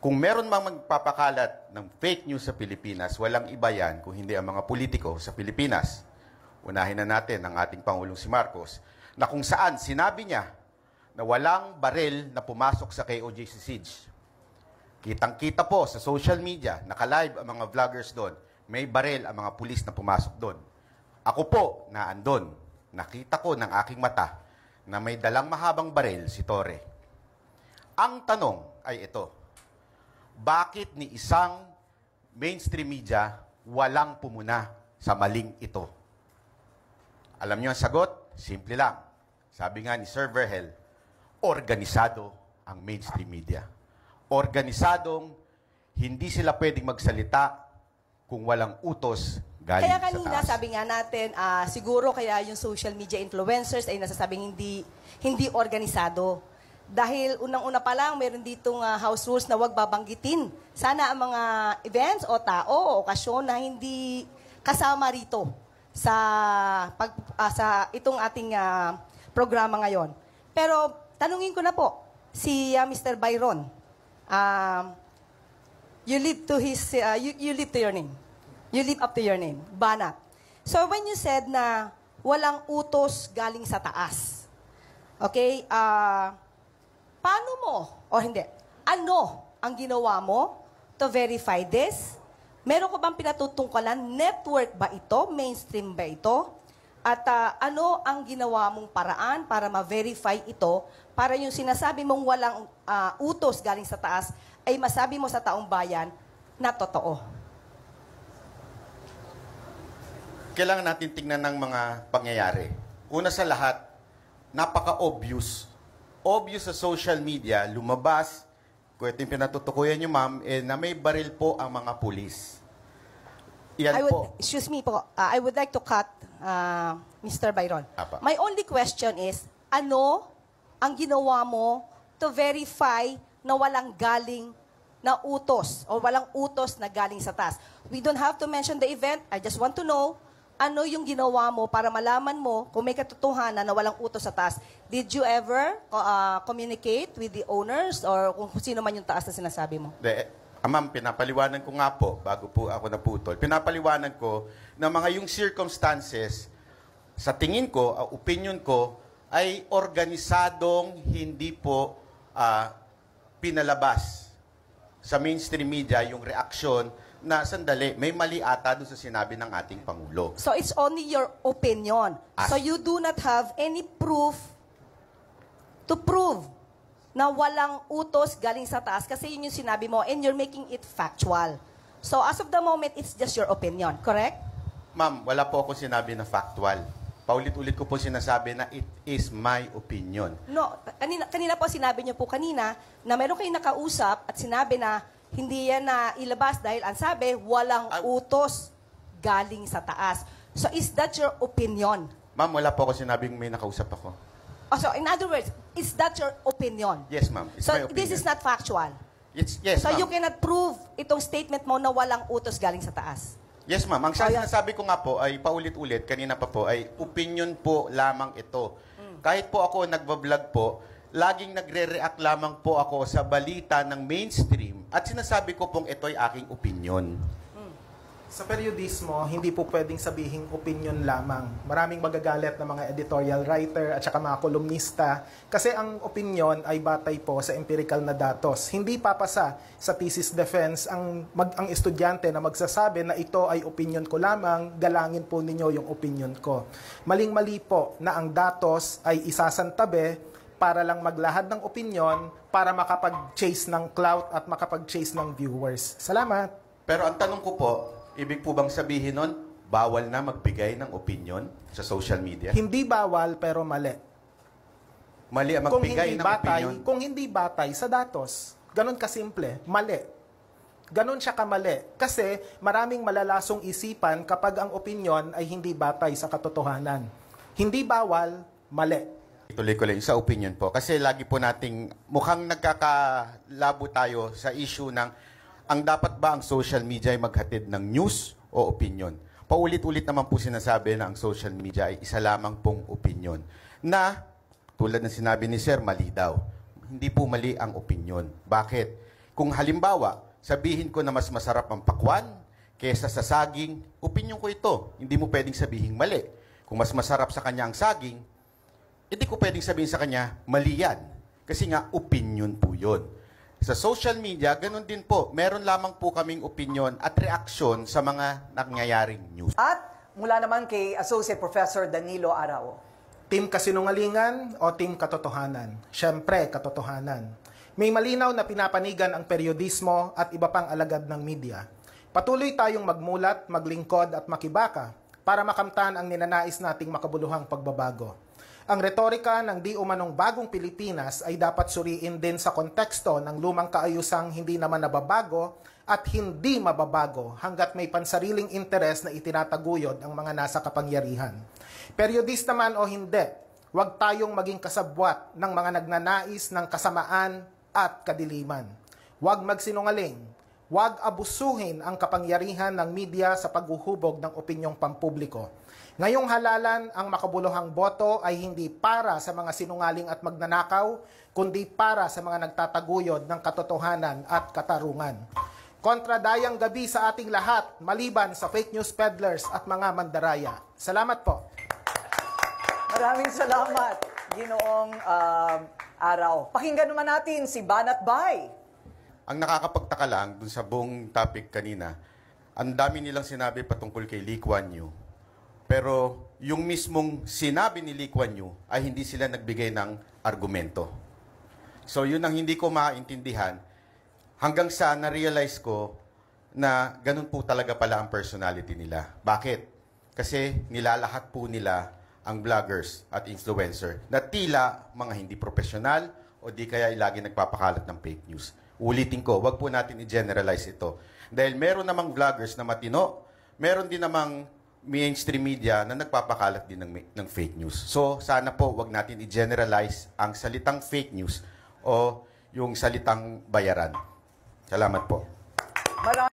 Kung meron mang magpapakalat ng fake news sa Pilipinas, walang iba yan kung hindi ang mga politiko sa Pilipinas. Unahin na natin ang ating Pangulong si Marcos, na kung saan sinabi niya na walang baril na pumasok sa KOJC Siege. Kitang-kita po sa social media, naka-live ang mga vloggers doon, may baril ang mga pulis na pumasok doon. Ako po, naandun, nakita ko ng aking mata na may dalang mahabang baril si Torre. Ang tanong ay ito, bakit ni isang mainstream media walang pumuna sa maling ito? Alam niyo ang sagot? Simple lang. Sabi nga ni Sir Verhel, organisado ang mainstream media. Organisadong hindi sila pwedeng magsalita kung walang utos galing Kaya sa kanina, taas. sabi nga natin, siguro kaya yung social media influencers ay nasasabing hindi organisado. Dahil unang-una pa lang, meron ditong house rules na huwag babanggitin. Sana ang mga events o tao o okasyon na hindi kasama rito sa itong ating programa ngayon. Pero tanungin ko na po, si Mr. Byron, you live to your name. You live up to your name, Banat. So when you said na walang utos galing sa taas, okay, paano mo, o hindi, ano ang ginawa mo to verify this? Meron ko bang pinatutungkalan? Network ba ito? Mainstream ba ito? At ano ang ginawa mong paraan para ma-verify ito para yung sinasabi mong walang utos galing sa taas ay masabi mo sa taong bayan na totoo? Kailangan natin tingnan ng mga pangyayari. Una sa lahat, napaka-obvious. Obvious sa social media, lumabas, kung ito yung pinatutukuyan nyo, ma'am, na may baril po ang mga pulis. Yan po. Excuse me po, I would like to cut Mr. Byron. Apa. My only question is, ano ang ginawa mo to verify na walang galing na utos o walang utos na galing sa taas? We don't have to mention the event. I just want to know, ano yung ginawa mo para malaman mo kung may katotohanan na walang utos sa taas? Did you ever communicate with the owners or kung sino man yung taas na sinasabi mo? Ma'am, pinapaliwanan ko nga po, bago po ako naputol, pinapaliwanan ko na mga yung circumstances, sa tingin ko, opinion ko, ay organisadong hindi po pinalabas sa mainstream media yung reaksyon na sandali, may mali ata doon sa sinabi ng ating Pangulo. So it's only your opinion. So you do not have any proof to prove na walang utos galing sa taas kasi yun yung sinabi mo and you're making it factual. So as of the moment, it's just your opinion, correct? Ma'am, wala po ako sinabi na factual. Paulit-ulit ko po sinasabi na it is my opinion. No, kanina po sinabi niyo po kanina na meron kayong nakausap at sinabi na hindi yan na ilabas dahil ang sabi, walang utos galing sa taas. So is that your opinion? Ma'am, wala po ako sinabing may nakausap ako. Oh, so in other words, is that your opinion? Yes, ma'am. It's So my opinion. this is not factual? Yes, So ma'am. you cannot prove itong statement mo na walang utos galing sa taas? Yes, ma'am. Ang sinasabi ko nga po ay paulit-ulit, kanina pa po, ay opinion po lamang ito. Kahit po ako nagbablog po, laging nagre-react lamang po ako sa balita ng mainstream at sinasabi ko pong ito ay aking opinion. Sa periodismo, hindi po pwedeng sabihing opinion lamang. Maraming magagalit na mga editorial writer at saka mga kolumnista kasi ang opinion ay batay po sa empirical na datos. Hindi papasa sa thesis defense ang estudyante na magsasabi na ito ay opinion ko lamang, galangin po ninyo yung opinion ko. Maling-mali po na ang datos ay isasantabi para lang maglahad ng opinion para makapag-chase ng clout at makapag-chase ng viewers. Salamat! Pero ang tanong ko po, ibig po bang sabihin nun, bawal na magbigay ng opinion sa social media? Hindi bawal pero mali. Mali ang magbigay ng opinion? Kung hindi batay sa datos. Ganon kasimple. Mali. Ganon siya kamali. Kasi maraming malalasong isipan kapag ang opinion ay hindi batay sa katotohanan. Hindi bawal, mali. Tuloy ko lang sa opinion po. Kasi lagi po nating mukhang nagkakalabo tayo sa issue ng ang dapat ba ang social media ay maghatid ng news o opinion? Paulit-ulit naman po sinasabi na ang social media ay isa lamang pong opinion. Na, tulad ng sinabi ni Sir, mali daw. Hindi po mali ang opinion. Bakit? Kung halimbawa, sabihin ko na mas masarap ang pakwan kesa sa saging, opinion ko ito. Hindi mo pwedeng sabihin mali. Kung mas masarap sa kanya ang saging, hindi ko pwedeng sabihin sa kanya, mali yan. Kasi nga, opinion po yun. Sa social media, ganun din po. Meron lamang po kaming opinion at reaksyon sa mga nangyayaring news. At mula naman kay Associate Professor Danilo Arao. Team kasinungalingan o team katotohanan? Siyempre, katotohanan. May malinaw na pinapanigan ang periodismo at iba pang alagad ng media. Patuloy tayong magmulat, maglingkod at makibaka para makamtan ang ninanais nating makabuluhang pagbabago. Ang retorika ng di umanong bagong Pilipinas ay dapat suriin din sa konteksto ng lumang kaayusang hindi naman nababago at hindi mababago hanggat may pansariling interes na itinataguyod ang mga nasa kapangyarihan. Periodista man o hindi, huwag tayong maging kasabwat ng mga nagnanais ng kasamaan at kadiliman. Huwag magsinungaling. Huwag abusuhin ang kapangyarihan ng media sa paghuhubog ng opinyong pampubliko. Ngayong halalan, ang makabuluhang boto ay hindi para sa mga sinungaling at magnanakaw, kundi para sa mga nagtataguyod ng katotohanan at katarungan. Kontradayang gabi sa ating lahat, maliban sa fake news peddlers at mga mandaraya. Salamat po. Maraming salamat, Ginoong Arao. Pakinggan naman natin si Banat Bay. Ang nakakapagtaka lang dun sa buong topic kanina, ang dami nilang sinabi patungkol kay Lee Kuan Yew. Pero yung mismong sinabi ni Lee Kuan Yew ay hindi sila nagbigay ng argumento. So yun ang hindi ko maintindihan hanggang sa na-realize ko na ganun po talaga pala ang personality nila. Bakit? Kasi nilalahat po nila ang vloggers at influencer na tila mga hindi profesional o di kaya lagi nagpapakalat ng fake news. Ulitin ko, wag po natin i-generalize ito. Dahil meron namang vloggers na matino, meron din namang mainstream media na nagpapakalat din ng fake news. So, sana po wag natin i-generalize ang salitang fake news o yung salitang bayaran. Salamat po.